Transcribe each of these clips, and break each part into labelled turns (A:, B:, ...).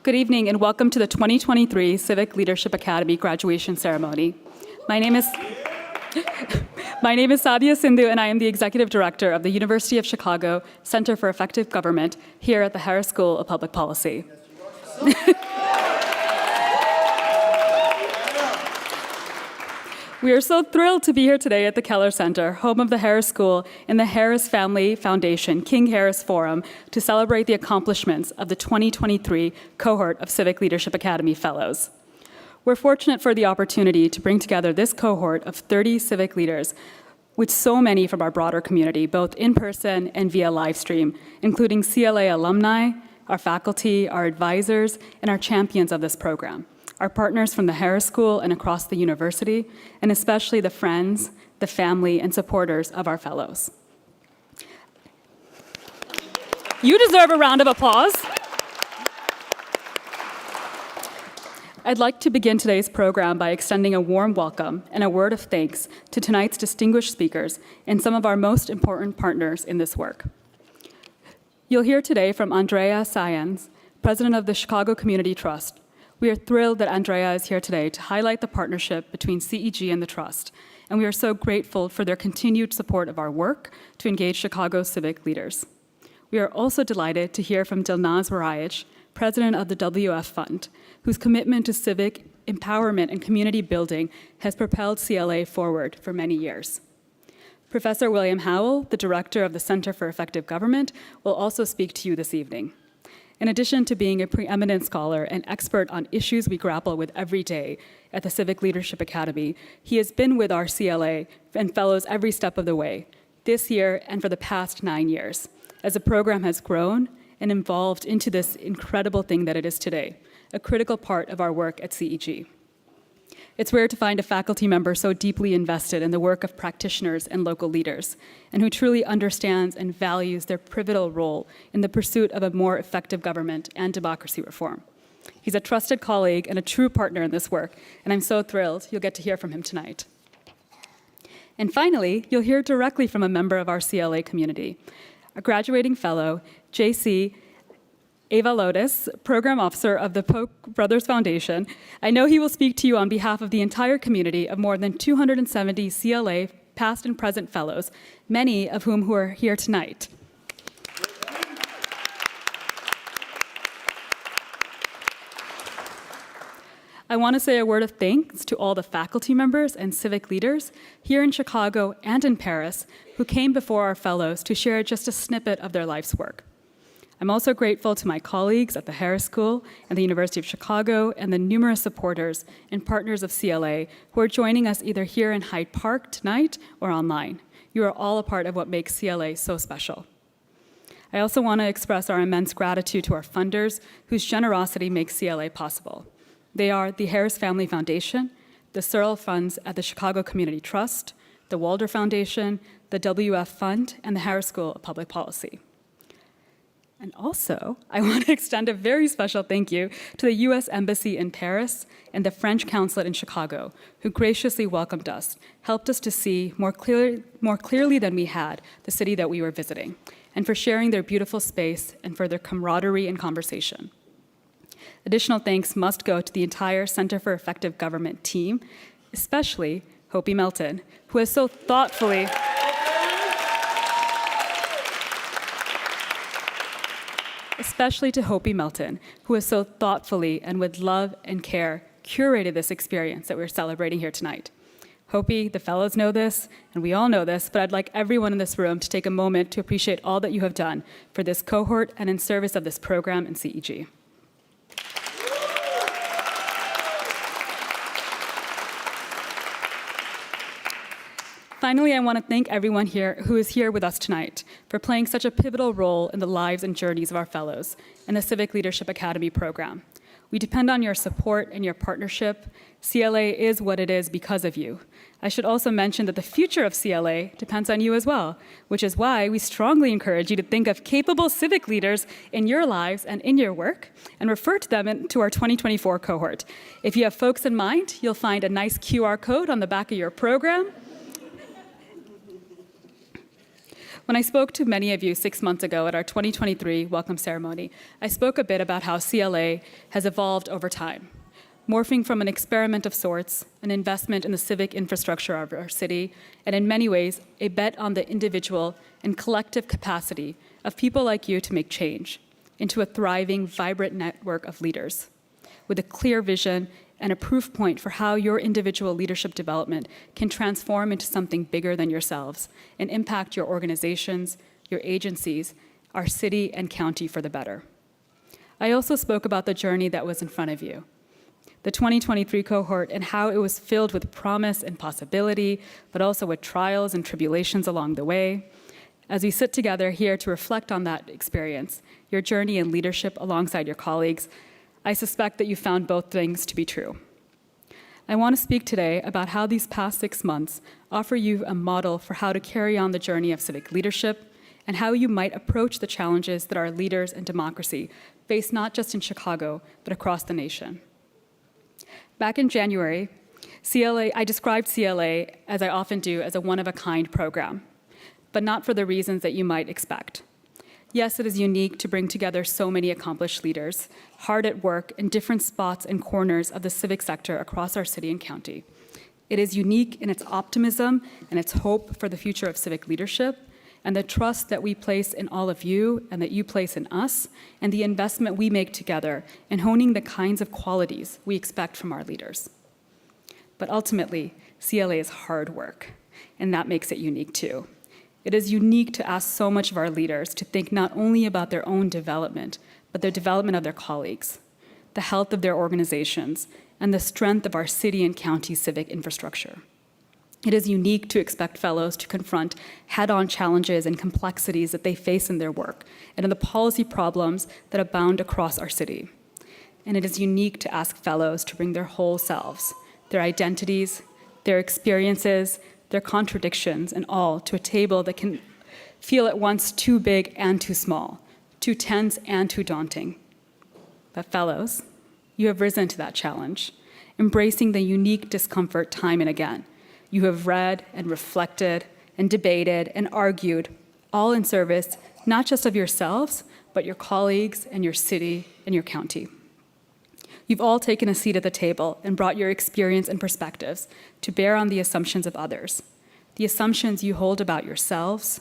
A: Good evening and welcome to the 2023 Civic Leadership Academy Graduation Ceremony. My name is Sadia, Sindhu, and I am the Executive Director of the University of Chicago Center for Effective Government here at the Harris School of Public Policy. We are so thrilled to be here today at the Keller Center, home of the Harris School and the Harris Family Foundation King Harris Forum, to celebrate the accomplishments of the 2023 cohort of Civic Leadership Academy Fellows. We're fortunate for the opportunity to bring together this cohort of 30 civic leaders with so many from our broader community, both in person and via live stream, including CLA alumni, our faculty, our advisors, and our champions of this program, our partners from the Harris School and across the university, and especially the friends, the family, and supporters of our fellows. You deserve a round of applause. I'd like to begin today's program by extending a warm welcome and a word of thanks to tonight's distinguished speakers and some of our most important partners in this work. You'll hear today from Andrea Sáenz, president of the Chicago Community Trust. We are thrilled that Andrea is here today to highlight the partnership between CEG and the Trust, and we are so grateful for their continued support of our work to engage Chicago civic leaders. We are also delighted to hear from Dilnaz Waraich, president of the WF Fund, whose commitment to civic empowerment and community building has propelled CLA forward for many years. Professor William Howell, the director of the Center for Effective Government, will also speak to you this evening. In addition to being a preeminent scholar and expert on issues we grapple with every day at the Civic Leadership Academy, he has been with our CLA and fellows every step of the way, this year and for the past 9 years, as the program has grown and evolved into this incredible thing that it is today, a critical part of our work at CEG. It's rare to find a faculty member so deeply invested in the work of practitioners and local leaders, and who truly understands and values their pivotal role in the pursuit of a more effective government and democracy reform. He's a trusted colleague and a true partner in this work, and I'm so thrilled you'll get to hear from him tonight. And finally, you'll hear directly from a member of our CLA community, a graduating fellow, JC Aevaliotis, Program Officer of the Polk Brothers Foundation. I know he will speak to you on behalf of the entire community of more than 270 CLA past and present fellows, many of whom are here tonight. I want to say a word of thanks to all the faculty members and civic leaders here in Chicago and in Paris who came before our fellows to share just a snippet of their life's work. I'm also grateful to my colleagues at the Harris School and the University of Chicago and the numerous supporters and partners of CLA who are joining us either here in Hyde Park tonight or online. You are all a part of what makes CLA so special. I also want to express our immense gratitude to our funders whose generosity makes CLA possible. They are the Harris Family Foundation, the Searle Funds at the Chicago Community Trust, the Walder Foundation, the WF Fund, and the Harris School of Public Policy. And also, I want to extend a very special thank you to the U.S. Embassy in Paris and the French Consulate in Chicago, who graciously welcomed us, helped us to see more clearly than we had the city that we were visiting, and for sharing their beautiful space and for their camaraderie and conversation. Additional thanks must go to the entire Center for Effective Government team, especially Hopi Melton, who has so thoughtfully and with love and care curated this experience that we're celebrating here tonight. Hopi, the fellows know this, and we all know this, but I'd like everyone in this room to take a moment to appreciate all that you have done for this cohort and in service of this program and CEG. Finally, I want to thank everyone here who is here with us tonight for playing such a pivotal role in the lives and journeys of our fellows in the Civic Leadership Academy program. We depend on your support and your partnership. CLA is what it is because of you. I should also mention that the future of CLA depends on you as well, which is why we strongly encourage you to think of capable civic leaders in your lives and in your work, and refer to them to our 2024 cohort. If you have folks in mind, you'll find a nice QR code on the back of your program. When I spoke to many of you 6 months ago at our 2023 welcome ceremony, I spoke a bit about how CLA has evolved over time, morphing from an experiment of sorts, an investment in the civic infrastructure of our city, and in many ways, a bet on the individual and collective capacity of people like you to make change, into a thriving, vibrant network of leaders with a clear vision and a proof point for how your individual leadership development can transform into something bigger than yourselves and impact your organizations, your agencies, our city and county for the better. I also spoke about the journey that was in front of you, the 2023 cohort, and how it was filled with promise and possibility, but also with trials and tribulations along the way. As we sit together here to reflect on that experience, your journey in leadership alongside your colleagues, I suspect that you found both things to be true. I want to speak today about how these past 6 months offer you a model for how to carry on the journey of civic leadership and how you might approach the challenges that our leaders and democracy face not just in Chicago, but across the nation. Back in January, I described CLA, as I often do, as a one-of-a-kind program, but not for the reasons that you might expect. Yes, it is unique to bring together so many accomplished leaders, hard at work in different spots and corners of the civic sector across our city and county. It is unique in its optimism and its hope for the future of civic leadership, and the trust that we place in all of you and that you place in us, and the investment we make together in honing the kinds of qualities we expect from our leaders. But ultimately, CLA is hard work, and that makes it unique too. It is unique to ask so much of our leaders to think not only about their own development, but the development of their colleagues, the health of their organizations, and the strength of our city and county civic infrastructure. It is unique to expect fellows to confront head-on challenges and complexities that they face in their work and in the policy problems that abound across our city. And it is unique to ask fellows to bring their whole selves, their identities, their experiences, their contradictions, and all to a table that can feel at once too big and too small, too tense and too daunting. But fellows, you have risen to that challenge, embracing the unique discomfort time and again. You have read and reflected and debated and argued, all in service not just of yourselves, but your colleagues and your city and your county. You've all taken a seat at the table and brought your experience and perspectives to bear on the assumptions of others, the assumptions you hold about yourselves,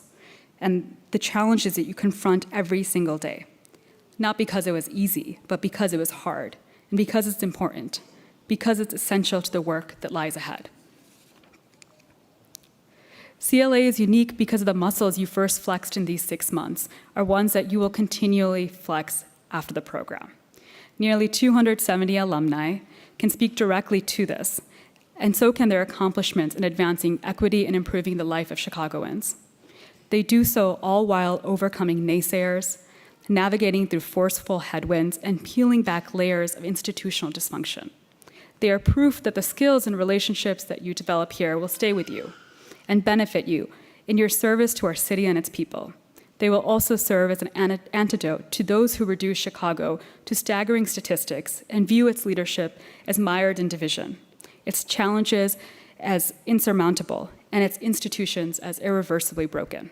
A: and the challenges that you confront every single day. Not because it was easy, but because it was hard, and because it's important, because it's essential to the work that lies ahead. CLA is unique because of the muscles you first flexed in these 6 months are ones that you will continually flex after the program. Nearly 270 alumni can speak directly to this, and so can their accomplishments in advancing equity and improving the life of Chicagoans. They do so all while overcoming naysayers, navigating through forceful headwinds, and peeling back layers of institutional dysfunction. They are proof that the skills and relationships that you develop here will stay with you and benefit you in your service to our city and its people. They will also serve as an antidote to those who reduce Chicago to staggering statistics and view its leadership as mired in division, its challenges as insurmountable, and its institutions as irreversibly broken.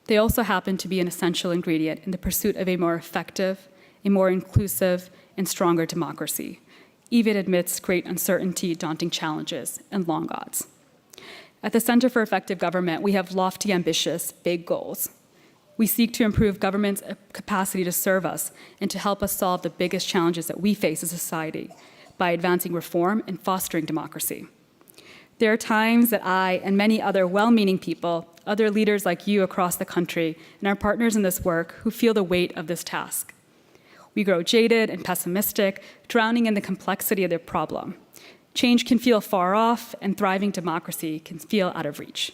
A: They also happen to be an essential ingredient in the pursuit of a more effective, a more inclusive, and stronger democracy, even amidst great uncertainty, daunting challenges, and long odds. At the Center for Effective Government, we have lofty, ambitious, big goals. We seek to improve government's capacity to serve us and to help us solve the biggest challenges that we face as a society by advancing reform and fostering democracy. There are times that I and many other well-meaning people, other leaders like you across the country, and our partners in this work who feel the weight of this task. We grow jaded and pessimistic, drowning in the complexity of their problem. Change can feel far off, and thriving democracy can feel out of reach.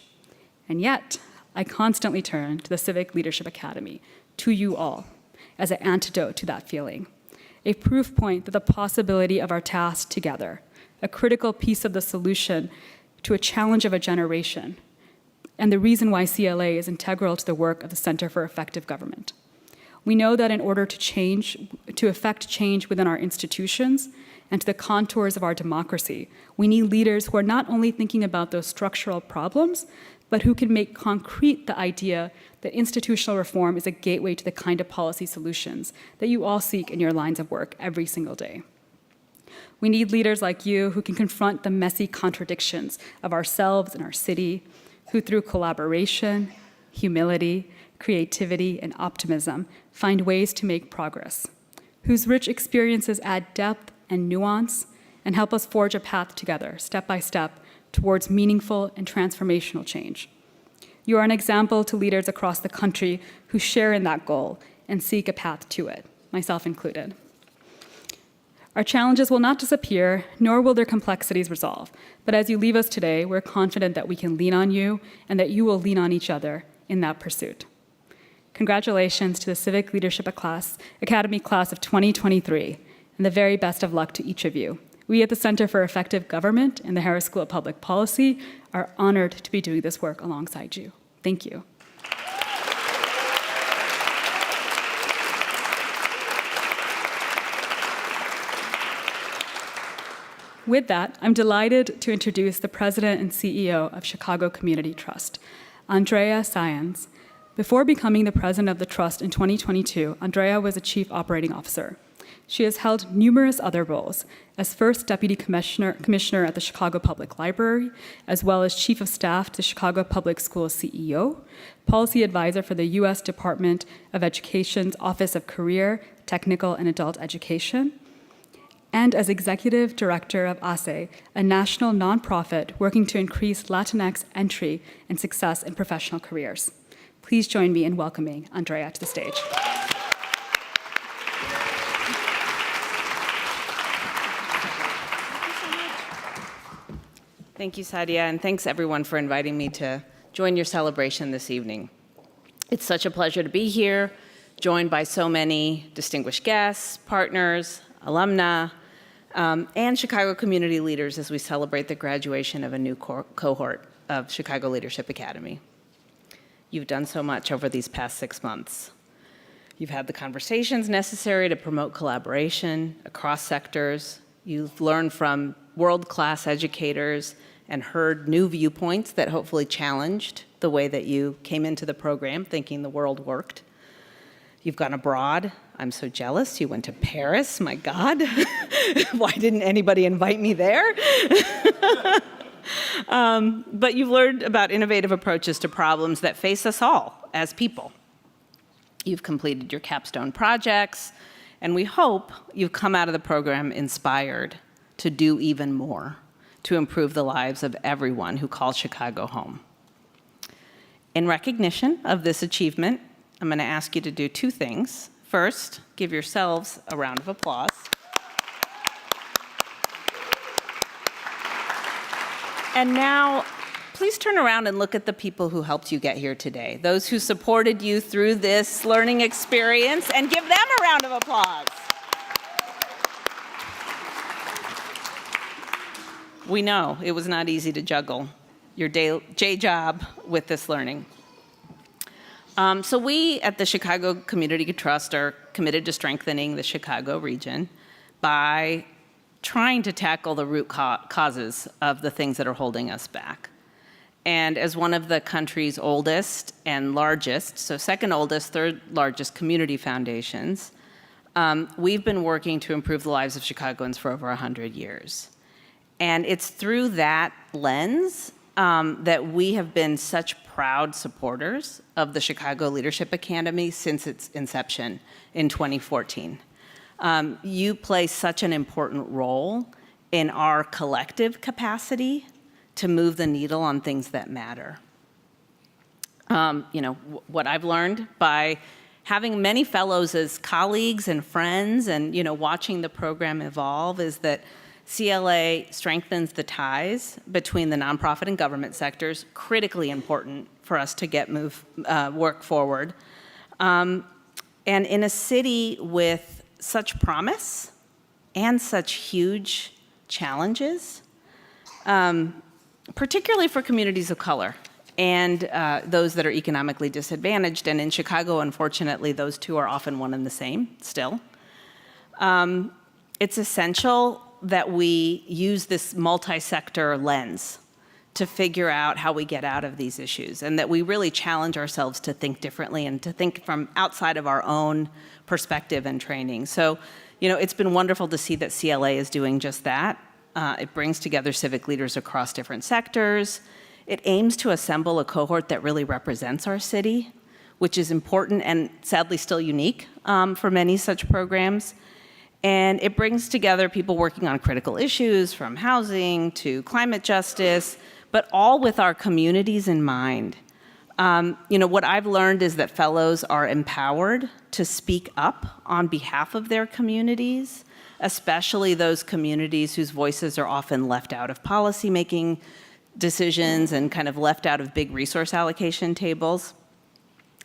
A: And yet, I constantly turn to the Civic Leadership Academy, to you all, as an antidote to that feeling, a proof point that the possibility of our task together, a critical piece of the solution to a challenge of a generation, and the reason why CLA is integral to the work of the Center for Effective Government. We know that in order to effect change within our institutions and to the contours of our democracy, we need leaders who are not only thinking about those structural problems, but who can make concrete the idea that institutional reform is a gateway to the kind of policy solutions that you all seek in your lines of work every single day. We need leaders like you who can confront the messy contradictions of ourselves and our city, who through collaboration, humility, creativity, and optimism find ways to make progress, whose rich experiences add depth and nuance and help us forge a path together, step by step, towards meaningful and transformational change. You are an example to leaders across the country who share in that goal and seek a path to it, myself included. Our challenges will not disappear, nor will their complexities resolve. But as you leave us today, we're confident that we can lean on you and that you will lean on each other in that pursuit. Congratulations to the Civic Leadership Academy class of 2023, and the very best of luck to each of you. We at the Center for Effective Government and the Harris School of Public Policy are honored to be doing this work alongside you. Thank you. With that, I'm delighted to introduce the President and CEO of Chicago Community Trust, Andrea Sáenz. Before becoming the president of the trust in 2022, Andrea was a chief operating officer. She has held numerous other roles as first deputy commissioner at the Chicago Public Library, as well as chief of staff to Chicago Public Schools CEO, policy advisor for the U.S. Department of Education's Office of Career, Technical, and Adult Education, and as executive director of ASE, a national nonprofit working to increase Latinx entry and success in professional careers. Please join me in welcoming Andrea to the stage.
B: Thank you, Sadia, and thanks everyone for inviting me to join your celebration this evening. It's such a pleasure to be here, joined by so many distinguished guests, partners, alumni, and Chicago community leaders as we celebrate the graduation of a new cohort of Chicago Leadership Academy. You've done so much over these past 6 months. You've had the conversations necessary to promote collaboration across sectors. You've learned from world-class educators and heard new viewpoints that hopefully challenged the way that you came into the program thinking the world worked. You've gone abroad. I'm so jealous. You went to Paris. My God. Why didn't anybody invite me there? But you've learned about innovative approaches to problems that face us all as people. You've completed your capstone projects, and we hope you've come out of the program inspired to do even more to improve the lives of everyone who calls Chicago home. In recognition of this achievement, I'm going to ask you to do two things. First, give yourselves a round of applause. And now, please turn around and look at the people who helped you get here today, those who supported you through this learning experience, and give them a round of applause. We know it was not easy to juggle your day job with this learning. So we at the Chicago Community Trust are committed to strengthening the Chicago region by trying to tackle the root causes of the things that are holding us back. And as one of the country's oldest and largest, so second oldest, third largest community foundations, we've been working to improve the lives of Chicagoans for over 100 years. And it's through that lens that we have been such proud supporters of the Chicago Leadership Academy since its inception in 2014. You play such an important role in our collective capacity to move the needle on things that matter. What I've learned by having many fellows as colleagues and friends and watching the program evolve is that CLA strengthens the ties between the nonprofit and government sectors, critically important for us to get work forward. And in a city with such promise and such huge challenges, particularly for communities of color and those that are economically disadvantaged, and in Chicago, unfortunately, those two are often one and the same still. It's essential that we use this multi-sector lens to figure out how we get out of these issues, and that we really challenge ourselves to think differently and to think from outside of our own perspective and training. So, it's been wonderful to see that CLA is doing just that. It brings together civic leaders across different sectors. It aims to assemble a cohort that really represents our city, which is important and sadly still unique for many such programs. And it brings together people working on critical issues, from housing to climate justice, but all with our communities in mind. What I've learned is that fellows are empowered to speak up on behalf of their communities, especially those communities whose voices are often left out of policymaking decisions and kind of left out of big resource allocation tables.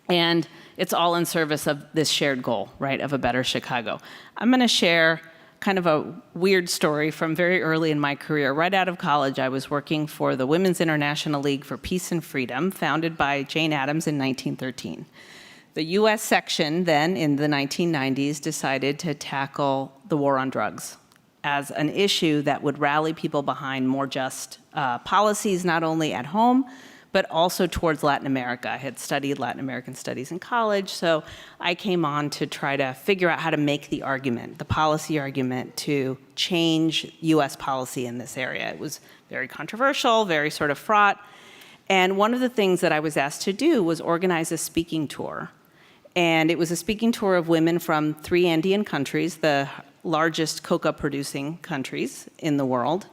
B: And it's all in service of this shared goal, right, of a better Chicago. I'm going to share kind of a weird story from very early in my career. Right out of college, I was working for the Women's International League for Peace and Freedom, founded by Jane Addams in 1913. The U.S. section then, in the 1990s, decided to tackle the war on drugs as an issue that would rally people behind more just policies, not only at home, but also towards Latin America. I had studied Latin American studies in college, so I came on to try to figure out how to make the argument, the policy argument, to change US policy in this area. It was very controversial, very sort of fraught. And one of the things that I was asked to do was organize a speaking tour. And it was a speaking tour of women from 3 Andean countries, the largest coca-producing countries in the world,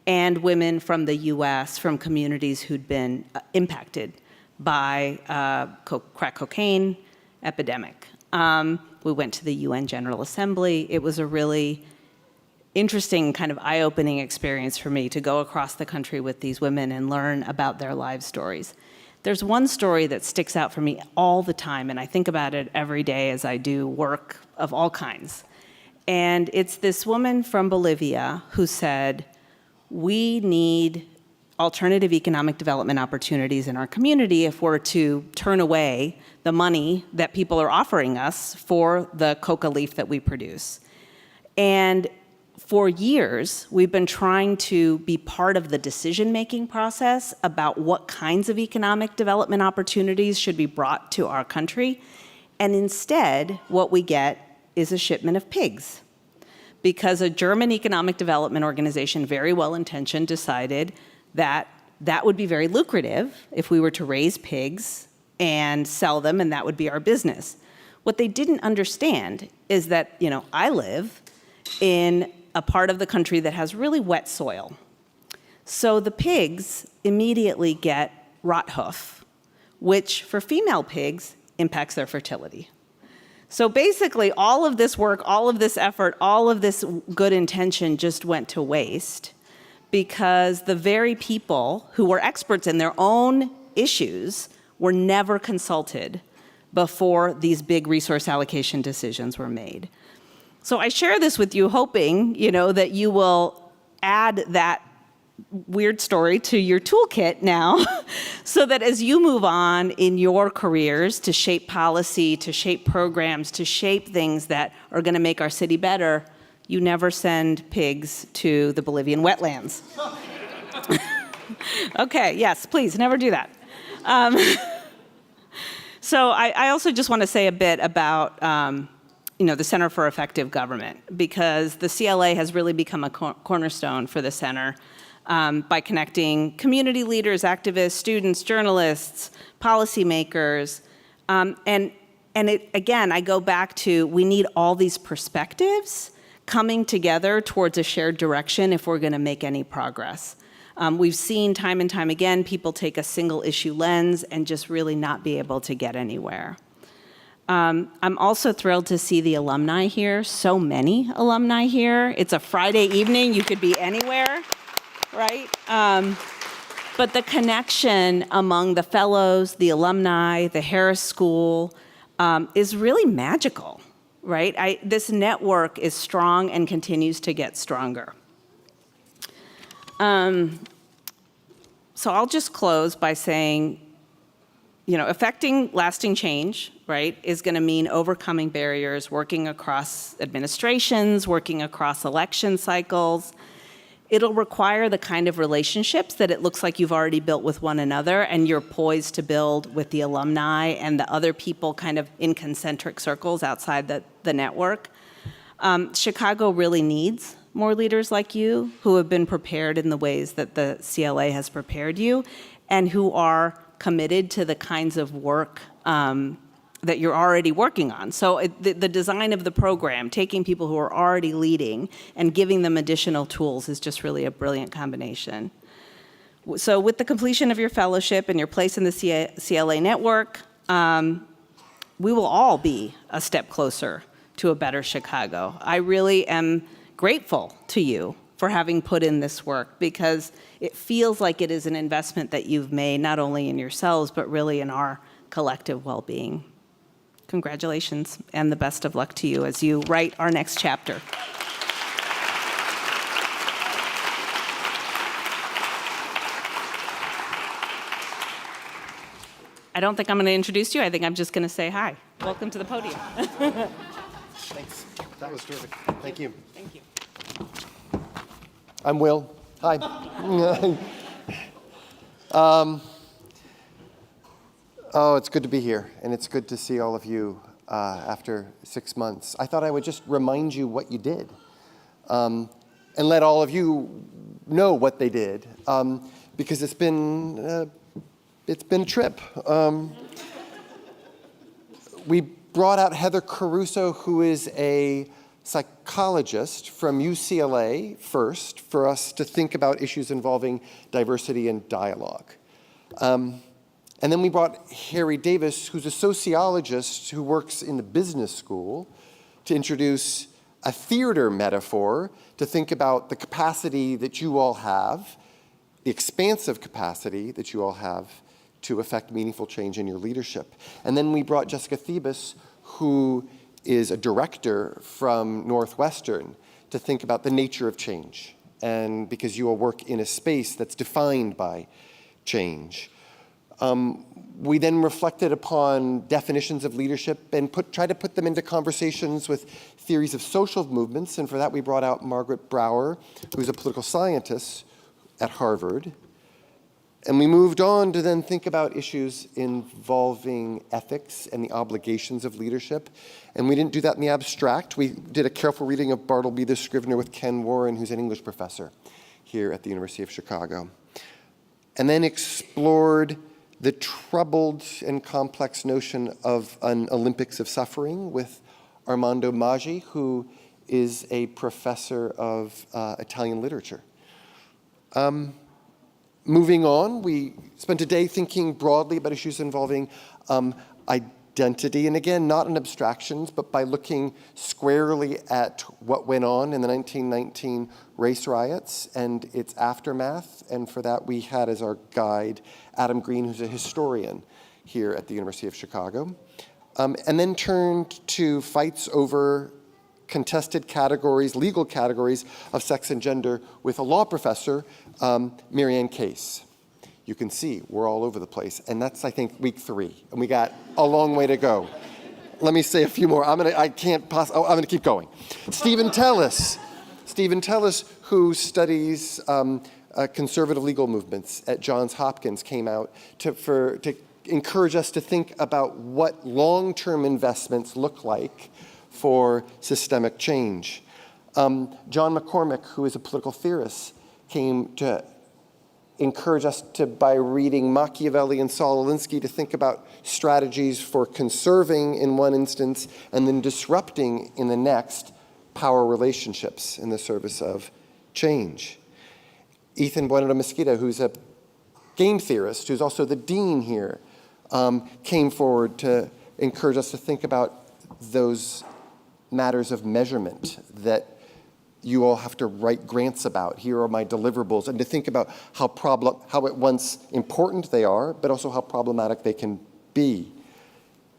B: and women from the US, from communities who'd been impacted by crack cocaine epidemic. We went to the UN General Assembly. It was a really interesting, kind of eye-opening experience for me to go across the country with these women and learn about their life stories. There's one story that sticks out for me all the time, and I think about it every day as I do work of all kinds. And it's this woman from Bolivia who said, we need alternative economic development opportunities in our community if we're to turn away the money that people are offering us for the coca leaf that we produce. And for years, we've been trying to be part of the decision-making process about what kinds of economic development opportunities should be brought to our country. And instead, what we get is a shipment of pigs. Because a German economic development organization, very well-intentioned, decided that that would be very lucrative if we were to raise pigs and sell them, and that would be our business. What they didn't understand is that, I live in a part of the country that has really wet soil. So the pigs immediately get rot hoof, which for female pigs impacts their fertility. So basically, all of this work, all of this effort, all of this good intention just went to waste because the very people who were experts in their own issues were never consulted before these big resource allocation decisions were made. So I share this with you hoping, that you will add that weird story to your toolkit now so that as you move on in your careers to shape policy, to shape programs, to shape things that are going to make our city better, you never send pigs to the Bolivian wetlands. Okay, yes, please, never do that. So I also just want to say a bit about the Center for Effective Government, because the CLA has really become a cornerstone for the center. By connecting community leaders, activists, students, journalists, policymakers. Again, I go back to, we need all these perspectives coming together towards a shared direction if we're going to make any progress. We've seen time and time again, people take a single issue lens and just really not be able to get anywhere. I'm also thrilled to see the alumni here, so many alumni here. It's a Friday evening, you could be anywhere. Right? But the connection among the fellows, the alumni, the Harris School is really magical, right? This network is strong and continues to get stronger. So I'll just close by saying, affecting lasting change, right, is going to mean overcoming barriers, working across administrations, working across election cycles. It'll require the kind of relationships that it looks like you've already built with one another and you're poised to build with the alumni and the other people kind of in concentric circles outside the network. Chicago really needs more leaders like you who have been prepared in the ways that the CLA has prepared you and who are committed to the kinds of work that you're already working on. So the design of the program, taking people who are already leading and giving them additional tools is just really a brilliant combination. So with the completion of your fellowship and your place in the CLA network, we will all be a step closer to a better Chicago. I really am grateful to you for having put in this work because it feels like it is an investment that you've made not only in yourselves, but really in our collective well-being. Congratulations and the best of luck to you as you write our next chapter. I don't think I'm going to introduce you. I think I'm just going to say hi. Welcome to the podium.
C: Thanks. That was terrific. Thank you.
B: Thank you.
C: I'm Will. Hi. Oh, it's good to be here, and it's good to see all of you after 6 months. I thought I would just remind you what you did, and let all of you know what they did, because it's been a trip. We brought out Heather Caruso, who is a psychologist from UCLA first, for us to think about issues involving diversity and dialogue. And then we brought Harry Davis, who's a sociologist who works in the business school, to introduce a theater metaphor to think about the capacity that you all have, the expansive capacity that you all have to affect meaningful change in your leadership. And then we brought Jessica Thebus, who is a director from Northwestern, to think about the nature of change, and because you all work in a space that's defined by change. We then reflected upon definitions of leadership and tried to put them into conversations with theories of social movements, and for that we brought out Margaret Brower, who's a political scientist at Harvard. And we moved on to then think about issues involving ethics and the obligations of leadership. And we didn't do that in the abstract. We did a careful reading of Bartleby the Scrivener with Ken Warren, who's an English professor here at the University of Chicago. And then explored the troubled and complex notion of an Olympics of suffering with Armando Maggi, who is a professor of Italian literature. Moving on, we spent a day thinking broadly about issues involving identity, and again, not in abstractions, but by looking squarely at what went on in the 1919 race riots and its aftermath. And for that, we had as our guide Adam Green, who's a historian here at the University of Chicago, and then turned to fights over contested categories, legal categories of sex and gender with a law professor, Marianne Case. You can see we're all over the place, and that's, I think, week 3, and we got a long way to go. Let me say a few more. I'm gonna keep going. Stephen Tellis, who studies conservative legal movements at Johns Hopkins, came out to encourage us to think about what long-term investments look like for systemic change. John McCormick, who is a political theorist, came to encourage us to, by reading Machiavelli and Saul Alinsky, to think about strategies for conserving in one instance and then disrupting in the next power relationships in the service of change. Ethan Buenito-Mesquita, who's a game theorist, who's also the dean here, came forward to encourage us to think about those matters of measurement that you all have to write grants about. Here are my deliverables, and to think about how at once important they are, but also how problematic they can be,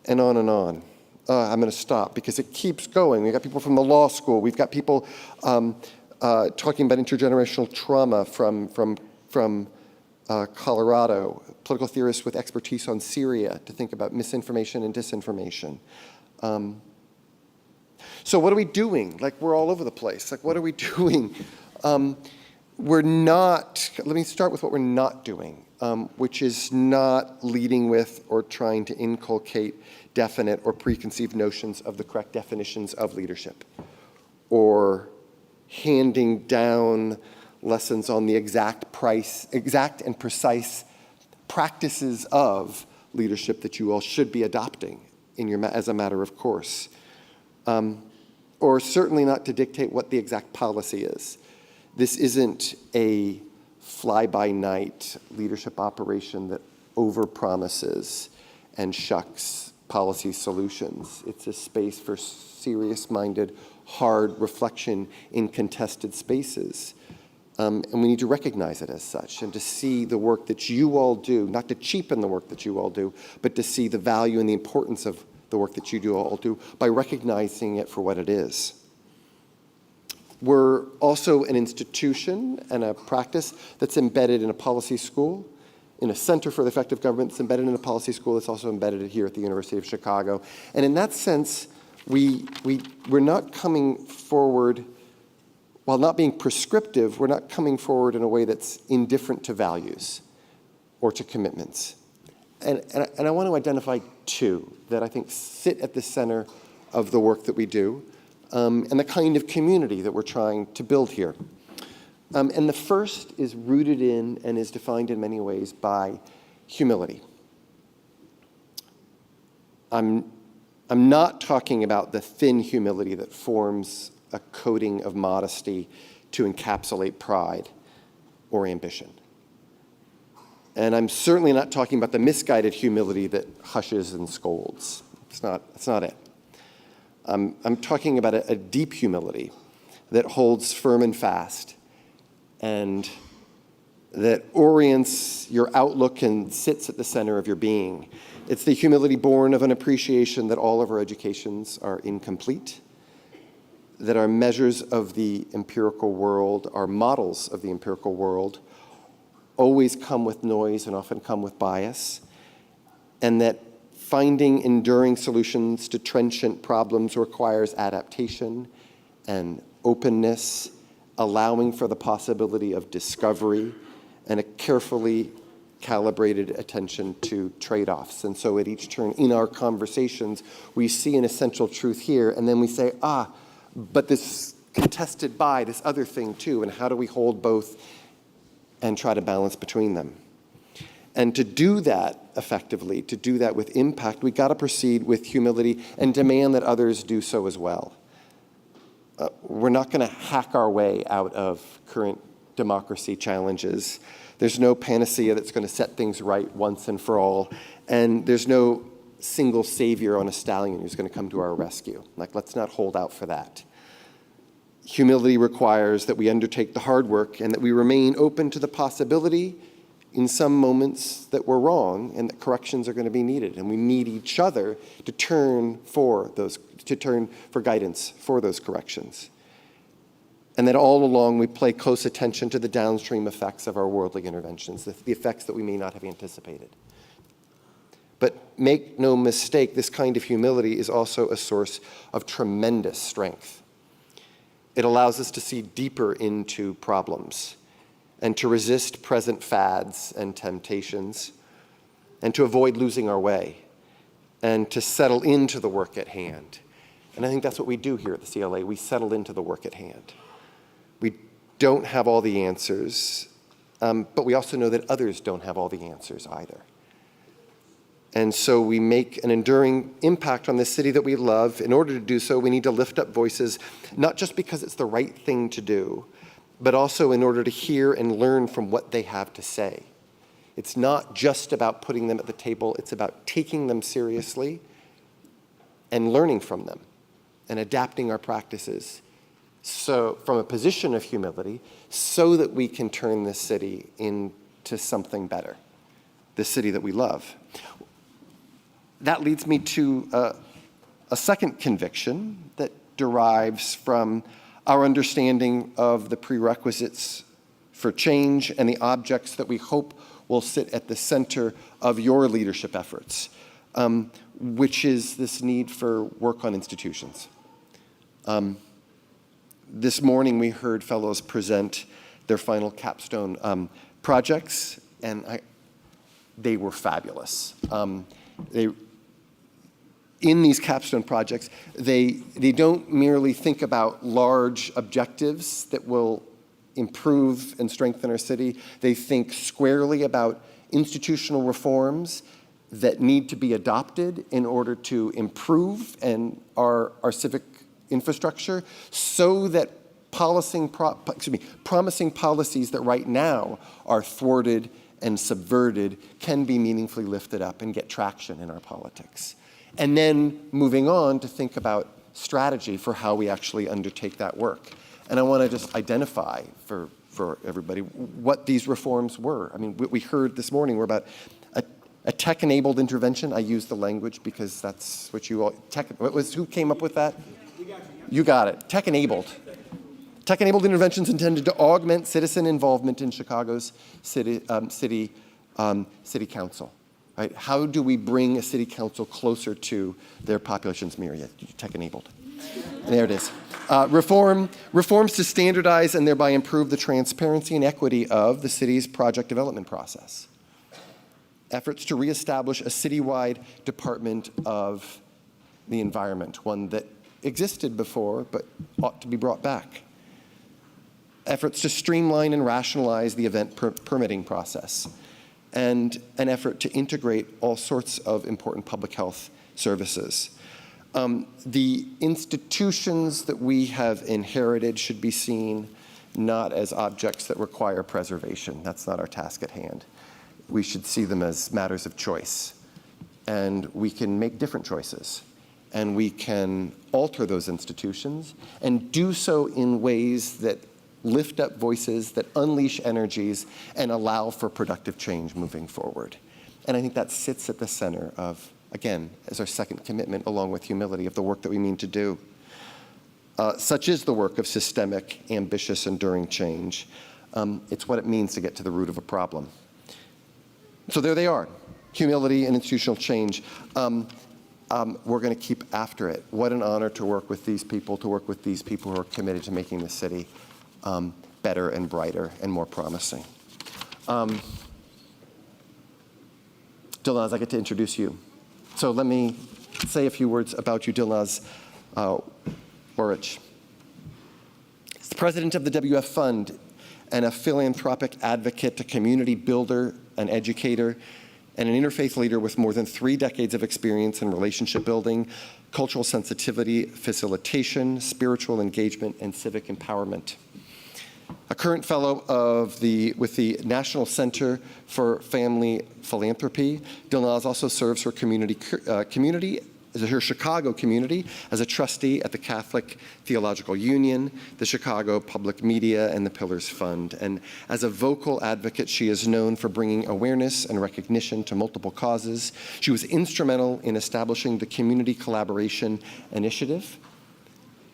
C: and on and on. I'm going to stop because it keeps going. We've got people from the law school. We've got people talking about intergenerational trauma from Colorado, political theorists with expertise on Syria to think about misinformation and disinformation. So what are we doing? Like, we're all over the place. Like, what are we doing? let me start with what we're not doing, which is not leading with or trying to inculcate definite or preconceived notions of the correct definitions of leadership, or handing down lessons on the exact and precise practices of leadership that you all should be adopting as a matter of course, or certainly not to dictate what the exact policy is. This isn't a fly-by-night leadership operation that overpromises and shucks policy solutions. It's a space for serious-minded, hard reflection in contested spaces. And we need to recognize it as such and to see the work that you all do, not to cheapen the work that you all do, but to see the value and the importance of the work that you all do by recognizing it for what it is. We're also an institution and a practice that's embedded in a policy school, in a Center for Effective Government that's embedded in a policy school that's also embedded here at the University of Chicago. And in that sense, we're not coming forward, while not being prescriptive, we're not coming forward in a way that's indifferent to values or to commitments. And I want to identify two that I think sit at the center of the work that we do, and the kind of community that we're trying to build here. And the first is rooted in and is defined in many ways by humility. I'm not talking about the thin humility that forms a coating of modesty to encapsulate pride or ambition. And I'm certainly not talking about the misguided humility that hushes and scolds. It's not it. I'm talking about a deep humility that holds firm and fast and that orients your outlook and sits at the center of your being. It's the humility born of an appreciation that all of our educations are incomplete, that our measures of the empirical world, our models of the empirical world, always come with noise and often come with bias, and that finding enduring solutions to trenchant problems requires adaptation and openness, allowing for the possibility of discovery and a carefully calibrated attention to trade-offs. And so at each turn in our conversations, we see an essential truth here, and then we say, but this contested by this other thing too, and how do we hold both and try to balance between them? And to do that effectively, to do that with impact, we got to proceed with humility and demand that others do so as well. We're not going to hack our way out of current democracy challenges. There's no panacea that's going to set things right once and for all. And there's no single savior on a stallion who's going to come to our rescue. Let's not hold out for that. Humility requires that we undertake the hard work and that we remain open to the possibility in some moments that we're wrong and that corrections are going to be needed. And we need each other to turn for guidance for those corrections. And that all along we pay close attention to the downstream effects of our worldly interventions, the effects that we may not have anticipated. But make no mistake, this kind of humility is also a source of tremendous strength. It allows us to see deeper into problems and to resist present fads and temptations and to avoid losing our way and to settle into the work at hand. And I think that's what we do here at the CLA. We settle into the work at hand. We don't have all the answers, but we also know that others don't have all the answers either. And so we make an enduring impact on this city that we love. In order to do so, we need to lift up voices, not just because it's the right thing to do, but also in order to hear and learn from what they have to say. It's not just about putting them at the table, it's about taking them seriously and learning from them and adapting our practices so from a position of humility so that we can turn this city into something better, the city that we love. That leads me to a second conviction that derives from our understanding of the prerequisites for change and the objects that we hope will sit at the center of your leadership efforts, which is this need for work on institutions. This morning we heard fellows present their final capstone projects, and they were fabulous. In these capstone projects, they don't merely think about large objectives that will improve and strengthen our city. They think squarely about institutional reforms that need to be adopted in order to improve our civic infrastructure, so that promising policies that right now are thwarted and subverted can be meaningfully lifted up and get traction in our politics. And then moving on to think about strategy for how we actually undertake that work. And I want to just identify for everybody what these reforms were. I mean, what we heard this morning were about a tech-enabled intervention. I use the language because that's what you all, who came up with that? You got it. Tech-enabled. Tech-enabled interventions intended to augment citizen involvement in Chicago's city council. Right? How do we bring a city council closer to their population's myriad? Tech-enabled. There it is. Reforms to standardize and thereby improve the transparency and equity of the city's project development process. Efforts to reestablish a citywide Department of the Environment, one that existed before but ought to be brought back. Efforts to streamline and rationalize the event permitting process, and an effort to integrate all sorts of important public health services. The institutions that we have inherited should be seen not as objects that require preservation. That's not our task at hand. We should see them as matters of choice. And we can make different choices. And we can alter those institutions and do so in ways that lift up voices, that unleash energies, and allow for productive change moving forward. And I think that sits at the center of, again, as our second commitment, along with humility, of the work that we mean to do. Such is the work of systemic, ambitious, enduring change. It's what it means to get to the root of a problem. So there they are, humility and institutional change. We're going to keep after it. What an honor to work with these people who are committed to making the city better and brighter and more promising. Dilnaz, I get to introduce you. So let me say a few words about you, Dilnaz Waraich. He's the president of the WF Fund and a philanthropic advocate, a community builder, an educator, and an interfaith leader with more than 3 decades of experience in relationship building, cultural sensitivity, facilitation, spiritual engagement, and civic empowerment. A current fellow with the National Center for Family Philanthropy, Dilnaz also serves her her Chicago community as a trustee at the Catholic Theological Union, the Chicago Public Media, and the Pillars Fund. And as a vocal advocate, she is known for bringing awareness and recognition to multiple causes. She was instrumental in establishing the Community Collaboration Initiative,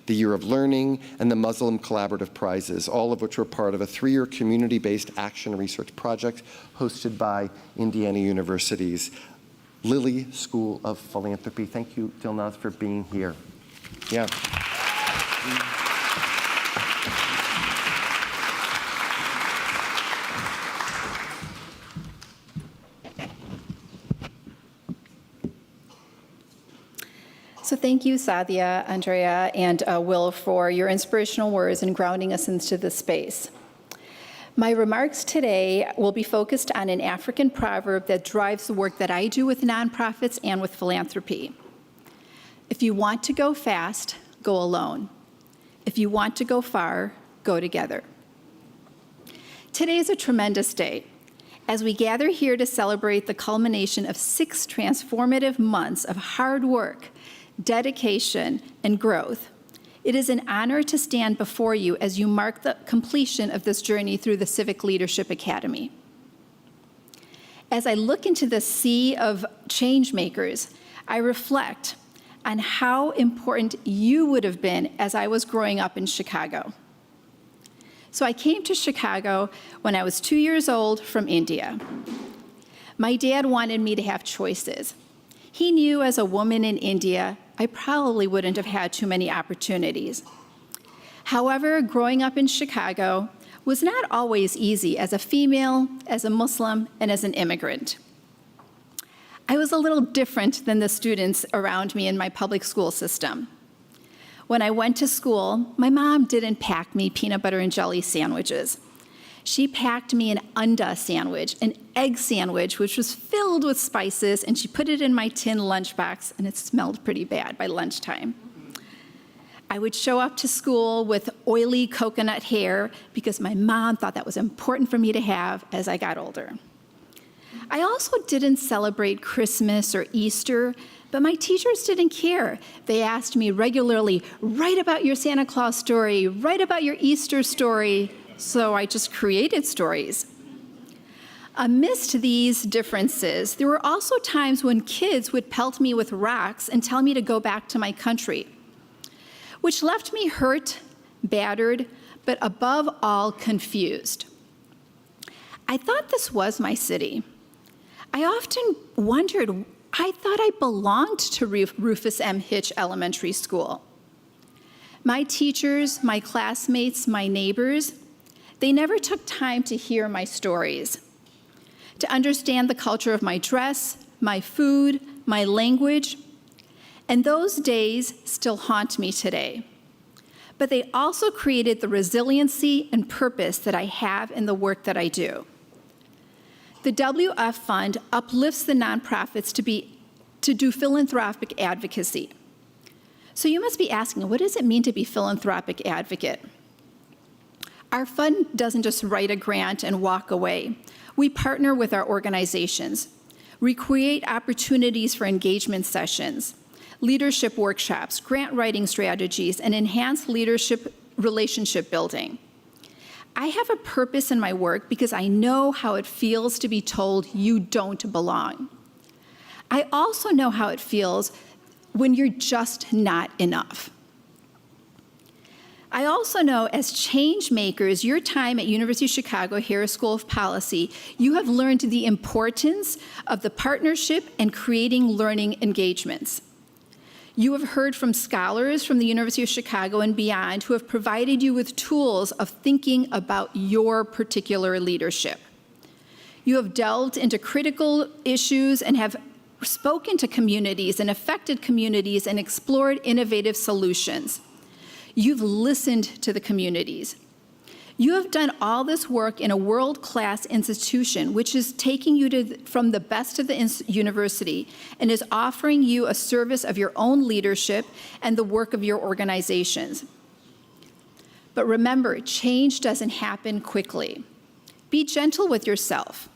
C: the Year of Learning, and the Muslim Collaborative Prizes, all of which were part of a 3-year community-based action research project hosted by Indiana University's Lilly School of Philanthropy. Thank you, Dilnaz, for being here. Yeah.
D: So thank you, Sadia, Andrea, and Will, for your inspirational words and grounding us into this space. My remarks today will be focused on an African proverb that drives the work that I do with nonprofits and with philanthropy. If you want to go fast, go alone. If you want to go far, go together. Today is a tremendous day. As we gather here to celebrate the culmination of 6 transformative months of hard work, dedication, and growth, it is an honor to stand before you as you mark the completion of this journey through the Civic Leadership Academy. As I look into the sea of change makers, I reflect on how important you would have been as I was growing up in Chicago. So I came to Chicago when I was 2 years old from India. My dad wanted me to have choices. He knew as a woman in India, I probably wouldn't have had too many opportunities. However, growing up in Chicago, was not always easy as a female, as a Muslim, and as an immigrant. I was a little different than the students around me in my public school system. When I went to school, my mom didn't pack me peanut butter and jelly sandwiches. She packed me an unda sandwich, an egg sandwich, which was filled with spices, and she put it in my tin lunchbox, and it smelled pretty bad by lunchtime. I would show up to school with oily coconut hair because my mom thought that was important for me to have as I got older. I also didn't celebrate Christmas or Easter, but my teachers didn't care. They asked me regularly, write about your Santa Claus story, write about your Easter story, so I just created stories. Amidst these differences, there were also times when kids would pelt me with rocks and tell me to go back to my country, which left me hurt, battered, but above all, confused. I thought this was my city. I often wondered, I thought I belonged to Rufus M. Hitch Elementary School. My teachers, my classmates, my neighbors, they never took time to hear my stories, to understand the culture of my dress, my food, my language, and those days still haunt me today. But they also created the resiliency and purpose that I have in the work that I do. The WF Fund uplifts the nonprofits to do philanthropic advocacy. So you must be asking, what does it mean to be philanthropic advocate? Our fund doesn't just write a grant and walk away. We partner with our organizations. We create opportunities for engagement sessions, leadership workshops, grant writing strategies, and enhanced leadership relationship building. I have a purpose in my work because I know how it feels to be told you don't belong. I also know how it feels when you're just not enough. I also know as change makers, your time at University of Chicago Harris School of Policy, you have learned the importance of the partnership and creating learning engagements. You have heard from scholars from the University of Chicago and beyond who have provided you with tools of thinking about your particular leadership. You have delved into critical issues and have spoken to communities and affected communities and explored innovative solutions. You've listened to the communities. You have done all this work in a world-class institution, which is taking you from the best of the university and is offering you a service of your own leadership and the work of your organizations. But remember, change doesn't happen quickly. Be gentle with yourself.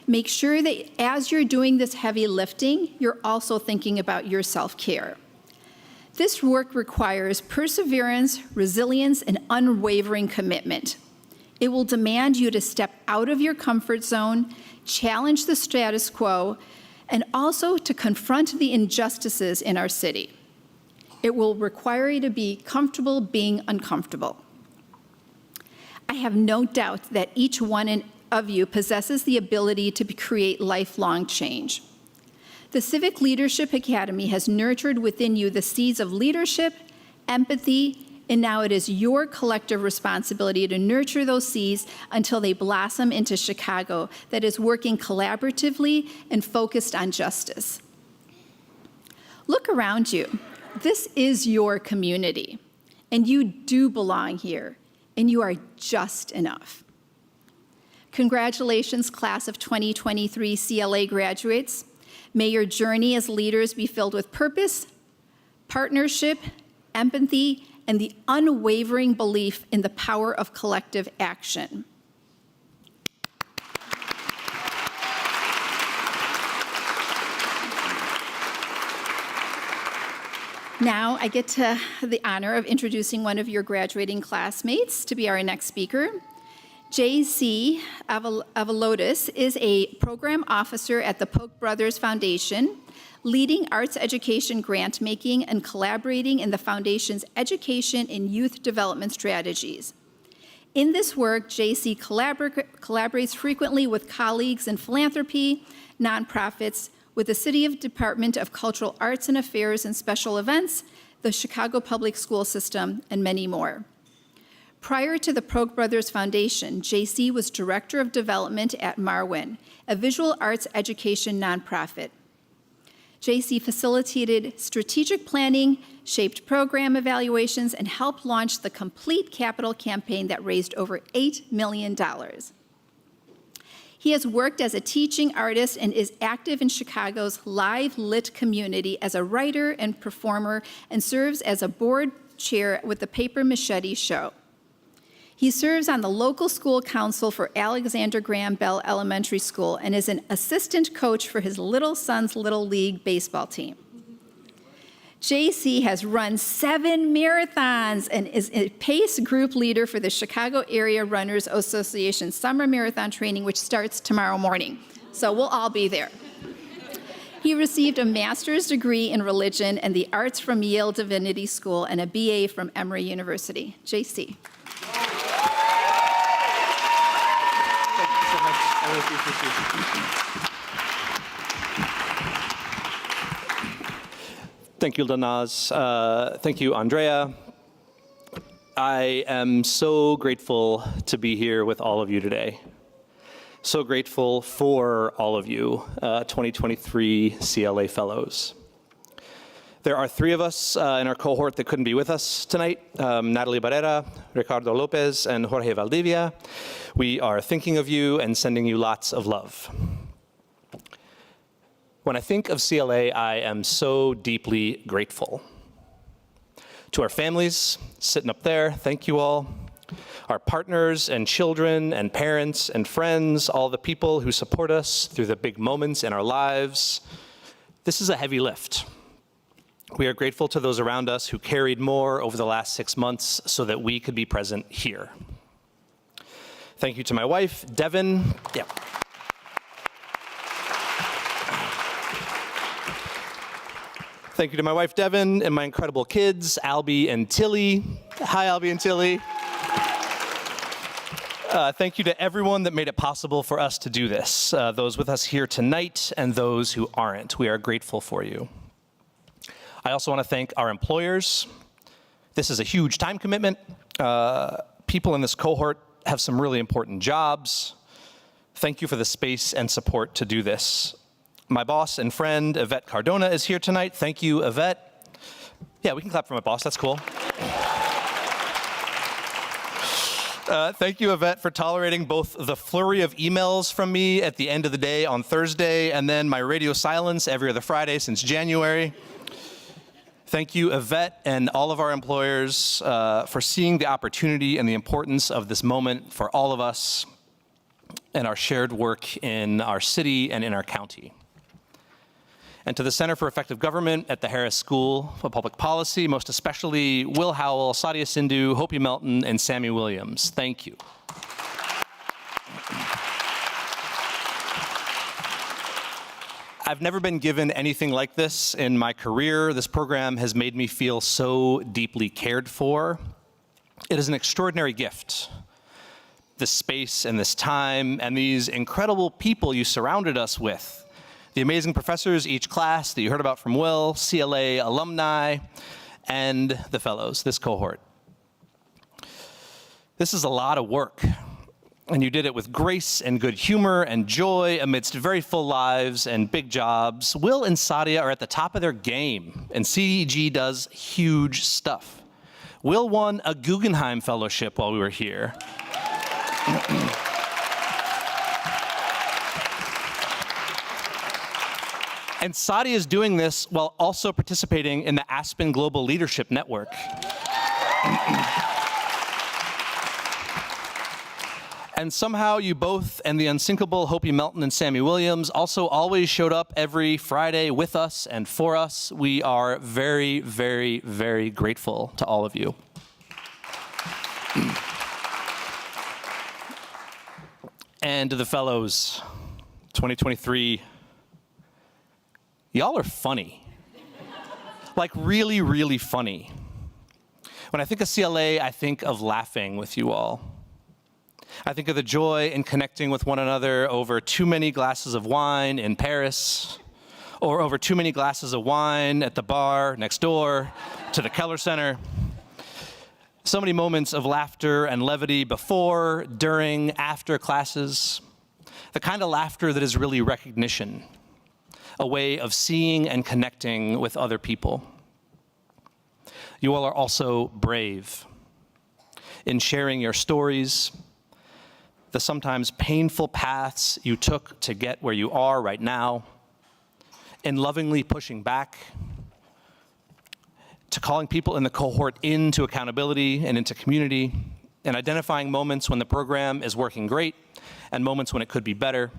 D: Make sure that as you're doing this heavy lifting, you're also thinking about your self-care. This work requires perseverance, resilience, and unwavering commitment. It will demand you to step out of your comfort zone, challenge the status quo, and also to confront the injustices in our city. It will require you to be comfortable being uncomfortable. I have no doubt that each one of you possesses the ability to create lifelong change. The Civic Leadership Academy has nurtured within you the seeds of leadership, empathy, and now it is your collective responsibility to nurture those seeds until they blossom into Chicago that is working collaboratively and focused on justice. Look around you. This is your community, and you do belong here, and you are just enough. Congratulations, class of 2023 CLA graduates. May your journey as leaders be filled with purpose, partnership, empathy, and the unwavering belief in the power of collective action. Now I get to the honor of introducing one of your graduating classmates to be our next speaker. J.C. Aevaliotis is a program officer at the Polk Brothers Foundation, leading arts education grant making and collaborating in the foundation's education and youth development strategies. In this work, J.C. collaborates frequently with colleagues in philanthropy, nonprofits, with the City Department of Cultural Arts and Affairs and Special Events, the Chicago Public School System, and many more. Prior to the Proch Brothers Foundation, JC was Director of Development at Marwin, a visual arts education nonprofit. JC facilitated strategic planning, shaped program evaluations, and helped launch the Complete Capital campaign that raised over $8 million. He has worked as a teaching artist and is active in Chicago's live lit community as a writer and performer, and serves as a board chair with the Paper Machete Show. He serves on the local school council for Alexander Graham Bell Elementary School and is an assistant coach for his little son's Little League baseball team. JC has run 7 marathons and is a PACE group leader for the Chicago Area Runners Association Summer Marathon Training, which starts tomorrow morning. So we'll all be there. He received a master's degree in religion and the arts from Yale Divinity School and a BA from Emory University. JC.
E: Thank you, Dilnaz. Thank you, Andrea. I am so grateful to be here with all of you today. So grateful for all of you, 2023 CLA Fellows. There are 3 of us in our cohort that couldn't be with us tonight, Natalie Barrera, Ricardo Lopez, and Jorge Valdivia. We are thinking of you and sending you lots of love. When I think of CLA, I am so deeply grateful. To our families sitting up there, thank you all. Our partners and children and parents and friends, all the people who support us through the big moments in our lives. This is a heavy lift. We are grateful to those around us who carried more over the last 6 months so that we could be present here. Thank you to my wife, Devin. Yeah. Thank you to my wife, Devin, and my incredible kids, Albie and Tilly. Hi, Albie and Tilly. Thank you to everyone that made it possible for us to do this, those with us here tonight and those who aren't. We are grateful for you. I also want to thank our employers. This is a huge time commitment. People in this cohort have some really important jobs. Thank you for the space and support to do this. My boss and friend, Yvette Cardona, is here tonight. Thank you, Yvette. Yeah, we can clap for my boss. That's cool. Thank you, Yvette, for tolerating both the flurry of emails from me at the end of the day on Thursday and then my radio silence every other Friday since January. Thank you, Yvette, and all of our employers for seeing the opportunity and the importance of this moment for all of us and our shared work in our city and in our county. And to the Center for Effective Government at the Harris School of Public Policy, most especially Will Howell, Sadia Sindhu, Hopi Melton, and Sammy Williams. Thank you. I've never been given anything like this in my career. This program has made me feel so deeply cared for. It is an extraordinary gift. This space and this time and these incredible people you surrounded us with. The amazing professors, each class that you heard about from Will, CLA alumni, and the fellows, this cohort. This is a lot of work, and you did it with grace and good humor and joy amidst very full lives and big jobs. Will and Sadia are at the top of their game, and CEG does huge stuff. Will won a Guggenheim Fellowship while we were here. And Sadia is doing this while also participating in the Aspen Global Leadership Network. And somehow you both and the unsinkable Hopi Melton and Sammy Williams also always showed up every Friday with us and for us. We are very, very, very grateful to all of you. And to the fellows, 2023, y'all are funny. Like really, really funny. When I think of CLA, I think of laughing with you all. I think of the joy in connecting with one another over too many glasses of wine in Paris, or over too many glasses of wine at the bar next door to the Keller Center. So many moments of laughter and levity before, during, after classes. The kind of laughter that is really recognition, a way of seeing and connecting with other people. You all are also brave in sharing your stories, the sometimes painful paths you took to get where you are right now, in lovingly pushing back, to calling people in the cohort into accountability and into community, and identifying moments when the program is working great and moments when it could be better,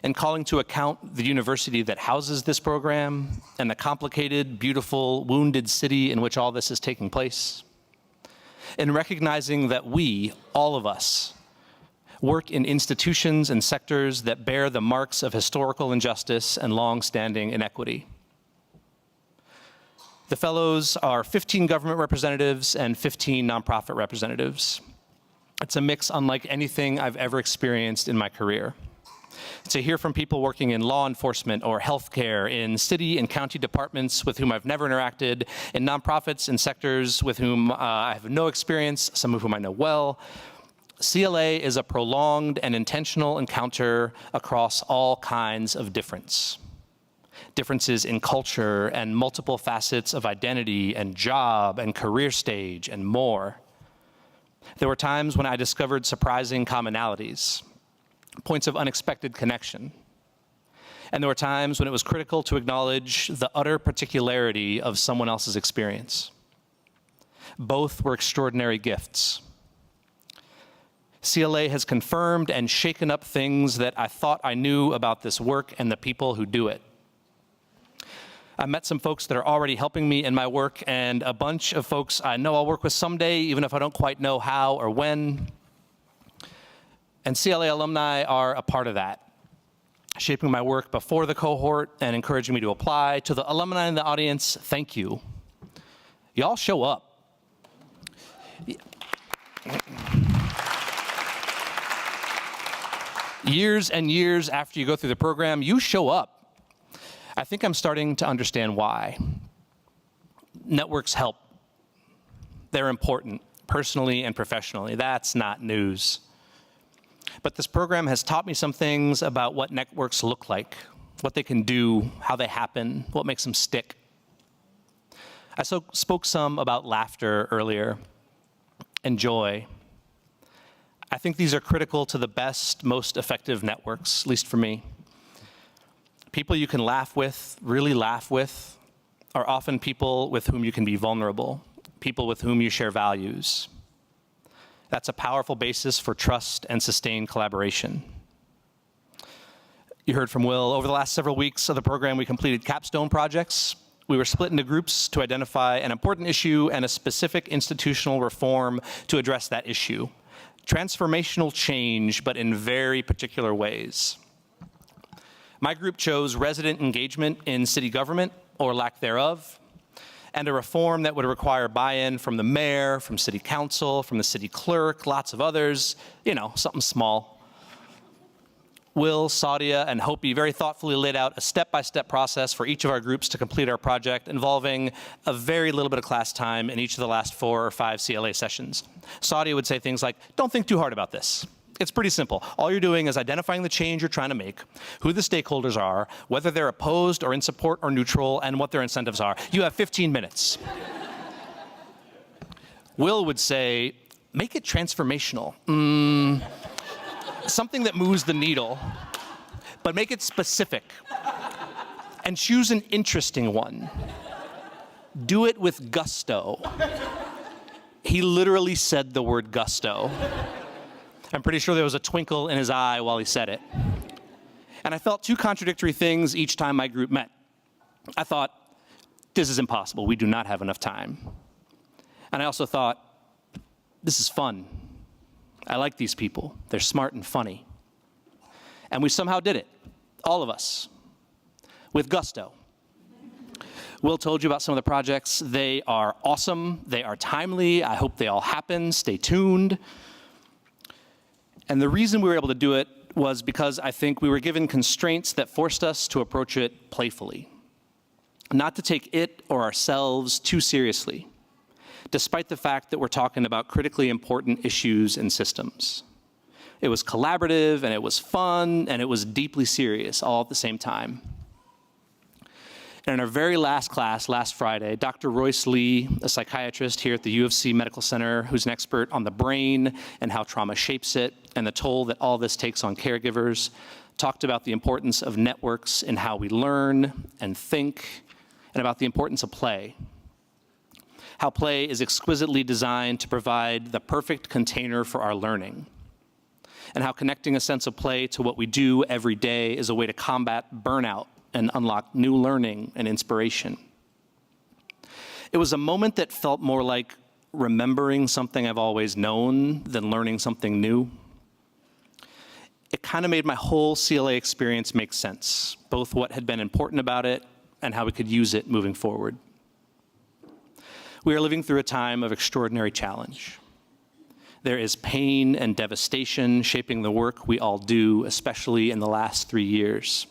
E: and calling to account the university that houses this program and the complicated, beautiful, wounded city in which all this is taking place, and recognizing that we, all of us, work in institutions and sectors that bear the marks of historical injustice and long-standing inequity. The fellows are 15 government representatives and 15 nonprofit representatives. It's a mix unlike anything I've ever experienced in my career. To hear from people working in law enforcement or healthcare, in city and county departments with whom I've never interacted, in nonprofits and sectors with whom I have no experience, some of whom I know well. CLA is a prolonged and intentional encounter across all kinds of difference. Differences in culture and multiple facets of identity and job and career stage and more. There were times when I discovered surprising commonalities, points of unexpected connection. And there were times when it was critical to acknowledge the utter particularity of someone else's experience. Both were extraordinary gifts. CLA has confirmed and shaken up things that I thought I knew about this work and the people who do it. I met some folks that are already helping me in my work, and a bunch of folks I know I'll work with someday, even if I don't quite know how or when. And CLA alumni are a part of that, shaping my work before the cohort and encouraging me to apply. To the alumni in the audience, thank you. Y'all show up. Years and years after you go through the program, you show up. I think I'm starting to understand why. Networks help. They're important, personally and professionally. That's not news. But this program has taught me some things about what networks look like, what they can do, how they happen, what makes them stick. I spoke some about laughter earlier and joy. I think these are critical to the best, most effective networks, at least for me. People you can laugh with, really laugh with, are often people with whom you can be vulnerable, people with whom you share values. That's a powerful basis for trust and sustained collaboration. You heard from Will. Over the last several weeks of the program, we completed capstone projects. We were split into groups to identify an important issue and a specific institutional reform to address that issue. Transformational change, but in very particular ways. My group chose resident engagement in city government, or lack thereof, and a reform that would require buy-in from the mayor, from city council, from the city clerk, lots of others, something small. Will, Sadia, and Hopi very thoughtfully laid out a step-by-step process for each of our groups to complete our project, involving a very little bit of class time in each of the last 4 or 5 CLA sessions. Sadia would say things like, don't think too hard about this. It's pretty simple. All you're doing is identifying the change you're trying to make, who the stakeholders are, whether they're opposed or in support or neutral, and what their incentives are. You have 15 minutes. Will would say, make it transformational. Something that moves the needle, but make it specific. And choose an interesting one. Do it with gusto. He literally said the word gusto. I'm pretty sure there was a twinkle in his eye while he said it. And I felt 2 contradictory things each time my group met. I thought, this is impossible. We do not have enough time. And I also thought, this is fun. I like these people. They're smart and funny. And we somehow did it, all of us, with gusto. Will told you about some of the projects. They are awesome. They are timely. I hope they all happen. Stay tuned. And the reason we were able to do it was because I think we were given constraints that forced us to approach it playfully. Not to take it or ourselves too seriously. despite the fact that we're talking about critically important issues and systems. It was collaborative, and it was fun, and it was deeply serious all at the same time. And in our very last class, last Friday, Dr. Royce Lee, a psychiatrist here at the U of C Medical Center, who's an expert on the brain and how trauma shapes it and the toll that all this takes on caregivers, talked about the importance of networks in how we learn and think, and about the importance of play. How play is exquisitely designed to provide the perfect container for our learning, and how connecting a sense of play to what we do every day is a way to combat burnout and unlock new learning and inspiration. It was a moment that felt more like remembering something I've always known than learning something new. It kind of made my whole CLA experience make sense, both what had been important about it and how we could use it moving forward. We are living through a time of extraordinary challenge. There is pain and devastation shaping the work we all do, especially in the last 3 years.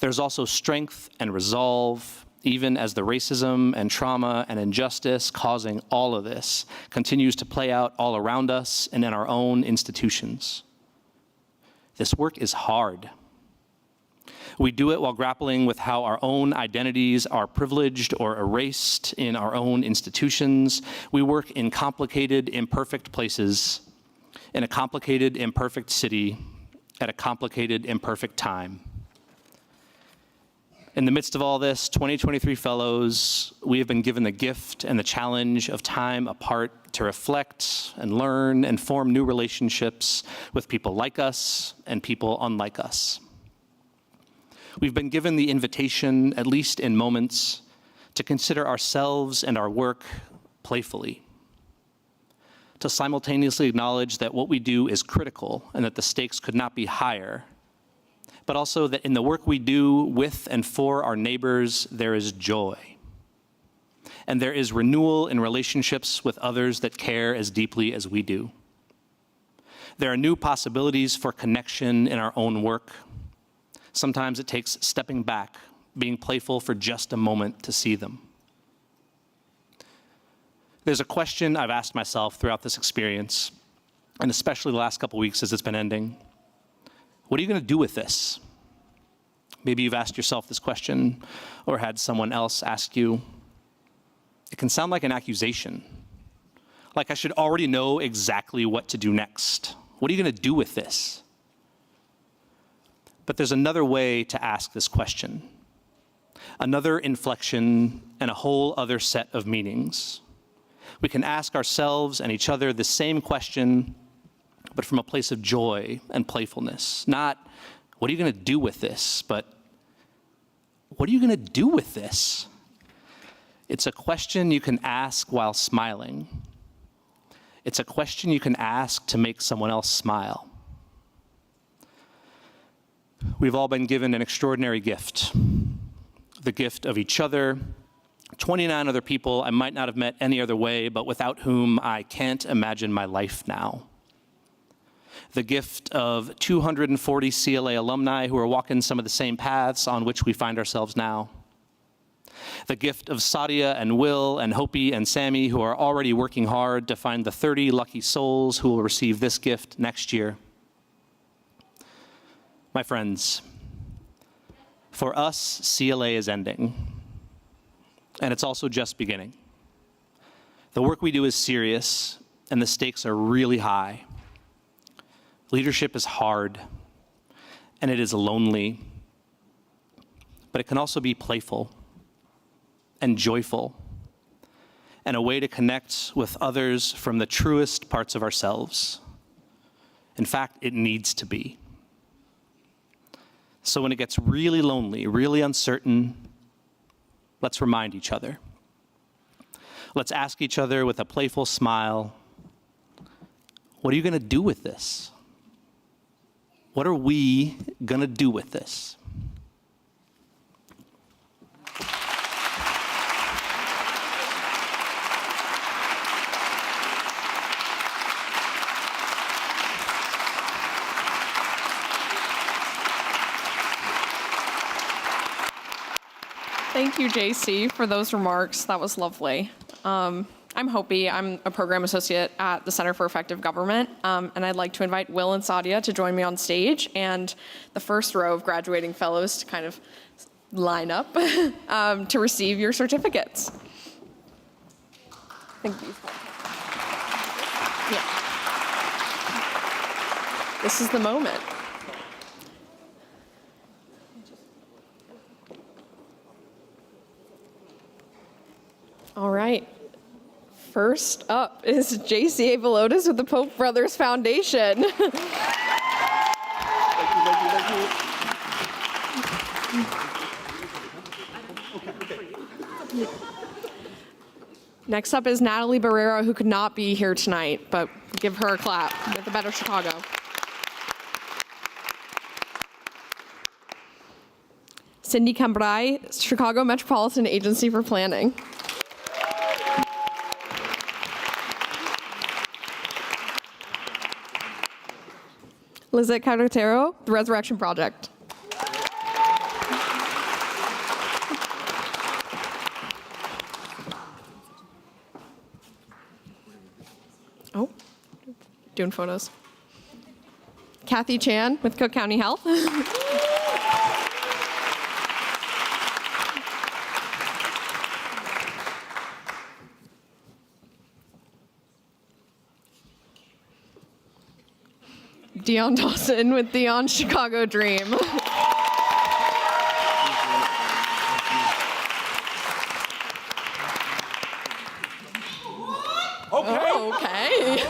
E: There's also strength and resolve, even as the racism and trauma and injustice causing all of this continues to play out all around us and in our own institutions. This work is hard. We do it while grappling with how our own identities are privileged or erased in our own institutions. We work in complicated, imperfect places, in a complicated, imperfect city, at a complicated, imperfect time. In the midst of all this, 2023 Fellows, we have been given the gift and the challenge of time apart to reflect and learn and form new relationships with people like us and people unlike us. We've been given the invitation, at least in moments, to consider ourselves and our work playfully, to simultaneously acknowledge that what we do is critical and that the stakes could not be higher, but also that in the work we do with and for our neighbors, there is joy. And there is renewal in relationships with others that care as deeply as we do. There are new possibilities for connection in our own work. Sometimes it takes stepping back, being playful for just a moment to see them. There's a question I've asked myself throughout this experience, and especially the last couple weeks as it's been ending. What are you going to do with this? Maybe you've asked yourself this question or had someone else ask you. It can sound like an accusation, like I should already know exactly what to do next. What are you going to do with this? But there's another way to ask this question, another inflection and a whole other set of meanings. We can ask ourselves and each other the same question, but from a place of joy and playfulness. Not, what are you going to do with this? But what are you going to do with this? It's a question you can ask while smiling. It's a question you can ask to make someone else smile. We've all been given an extraordinary gift, the gift of each other, 29 other people I might not have met any other way, but without whom I can't imagine my life now. The gift of 240 CLA alumni who are walking some of the same paths on which we find ourselves now. The gift of Sadia and Will and Hopi and Sammy who are already working hard to find the 30 lucky souls who will receive this gift next year. My friends, for us, CLA is ending, and it's also just beginning. The work we do is serious, and the stakes are really high. Leadership is hard, and it is lonely, but it can also be playful and joyful, and a way to connect with others from the truest parts of ourselves. In fact, it needs to be. So when it gets really lonely, really uncertain, let's remind each other. Let's ask each other with a playful smile, what are you going to do with this? What are we going to do with this?
F: Thank you, JC, for those remarks. That was lovely. I'm Hopi. I'm a program associate at the Center for Effective Government, and I'd like to invite Will and Sadia to join me on stage, and the first row of graduating fellows to kind of line up to receive your certificates. I think these ones. Yeah. This is the moment. All right. First up is JC Aevaliotis with the Pope Brothers Foundation. Next up is Natalie Barrera, who could not be here tonight, but give her a clap. Get the Better Chicago. Cindy Cambrai, Chicago Metropolitan Agency for Planning. Lizette Carretero, The Resurrection Project. Oh, doing photos. Kathy Chan with Cook County Health. Dion Dawson with Dion Chicago Dream. Okay.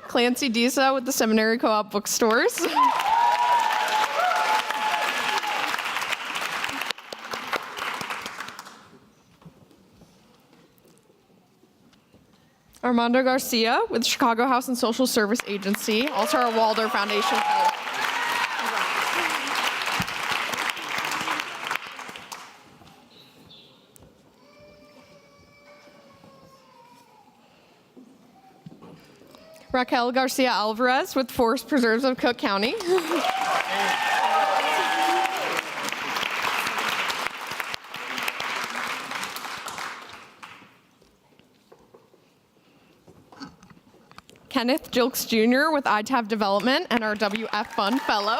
F: Clancy Disa with the Seminary Co-op Bookstores. Armando Garcia with Chicago House and Social Service Agency, also our Walder Foundation fellow. Raquel Garcia Alvarez with Forest Preserves of Cook County. Kenneth Jilks Jr. with ITAV Development and our WF Fund Fellow.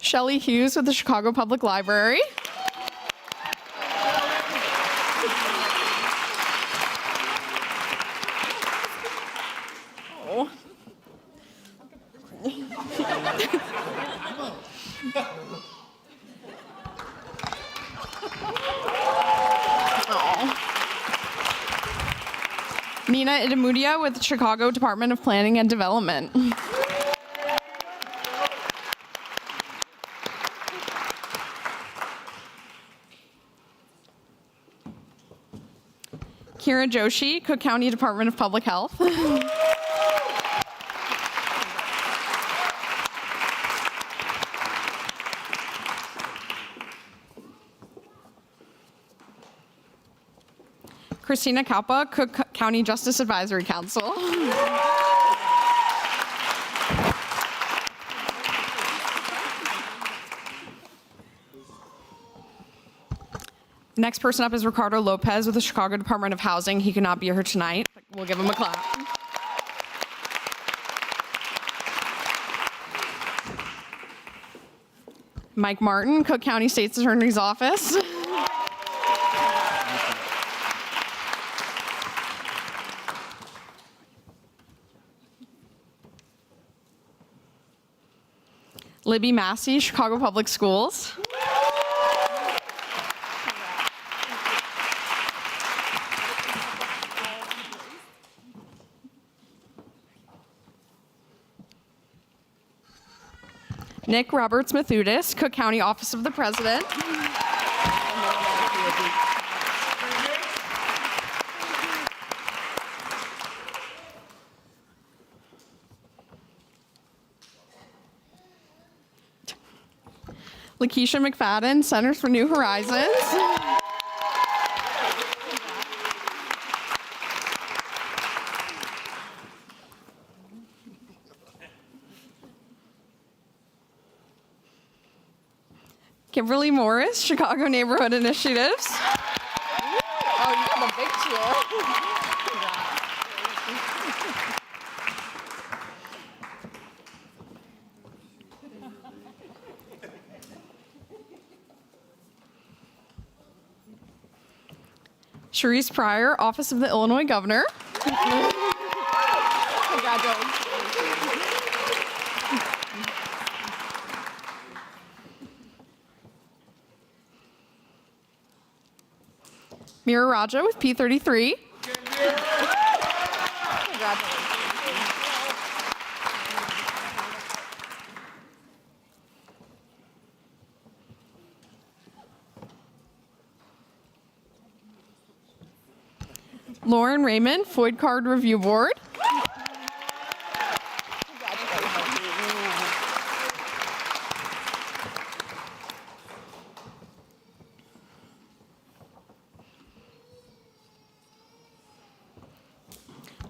F: Shelley Hughes with the Chicago Public Library. Oh. Nina Idamudia with the Chicago Department of Planning and Development. Kira Joshi, Cook County Department of Public Health. Christina Kappa, Cook County Justice Advisory Council. Next person up is Ricardo Lopez with the Chicago Department of Housing. He could not be here tonight, but we'll give him a clap. Mike Martin, Cook County State's Attorney's Office. Libby Massey, Chicago Public Schools. Nick Roberts Mathutis, Cook County Office of the President. Lakeisha McFadden, Centers for New Horizons. Kimberly Morris, Chicago Neighborhood Initiatives. Oh, you have a big cheer. Cherise Pryor, Office of the Illinois Governor. Congratulations. Mira Raja with P33. Congratulations. Lauren Raymond, Floyd Card Review Board.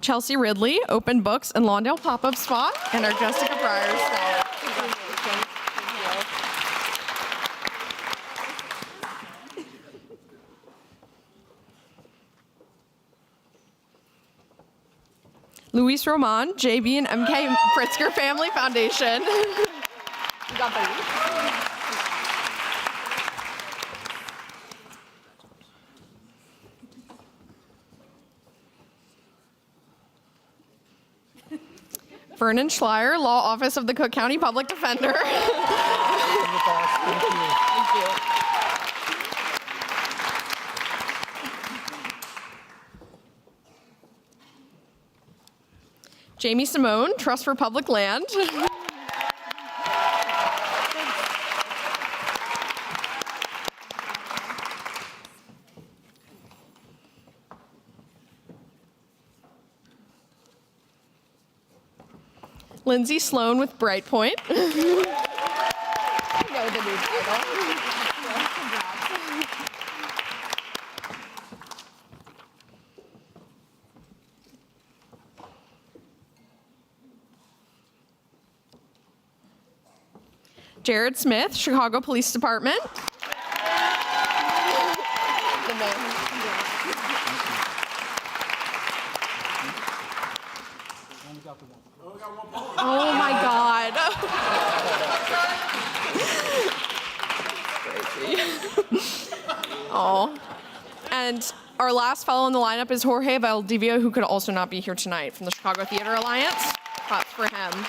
F: Chelsea Ridley, Open Books and Lawndale Pop-Up Spot, and our Jessica Pryor Scholar. Luis Roman, JB and MK Pritzker Family Foundation. You got that. Vernon Schleier, Law Office of the Cook County Public Defender. Thank you. Jamie Simone, Trust for Public Land. Lindsay Sloan with Brightpoint. Jared Smith, Chicago Police Department. Oh my God. Oh. And our last fellow in the lineup is Jorge Valdivia, who could also not be here tonight, from the Chicago Theater Alliance. Claps for him.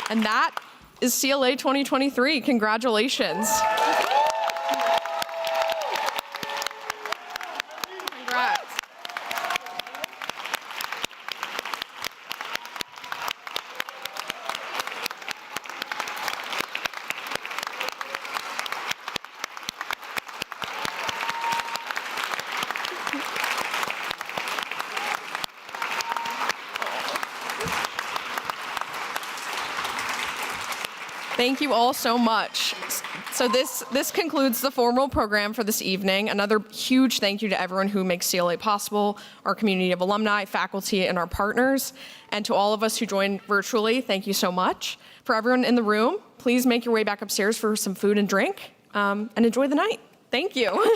F: And that is CLA 2023. Congratulations. Congrats. Thank you all so much. So this concludes the formal program for this evening. Another huge thank you to everyone who makes CLA possible, our community of alumni, faculty, and our partners. And to all of us who joined virtually, thank you so much. For everyone in the room, please make your way back upstairs for some food and drink, and enjoy the night. Thank you.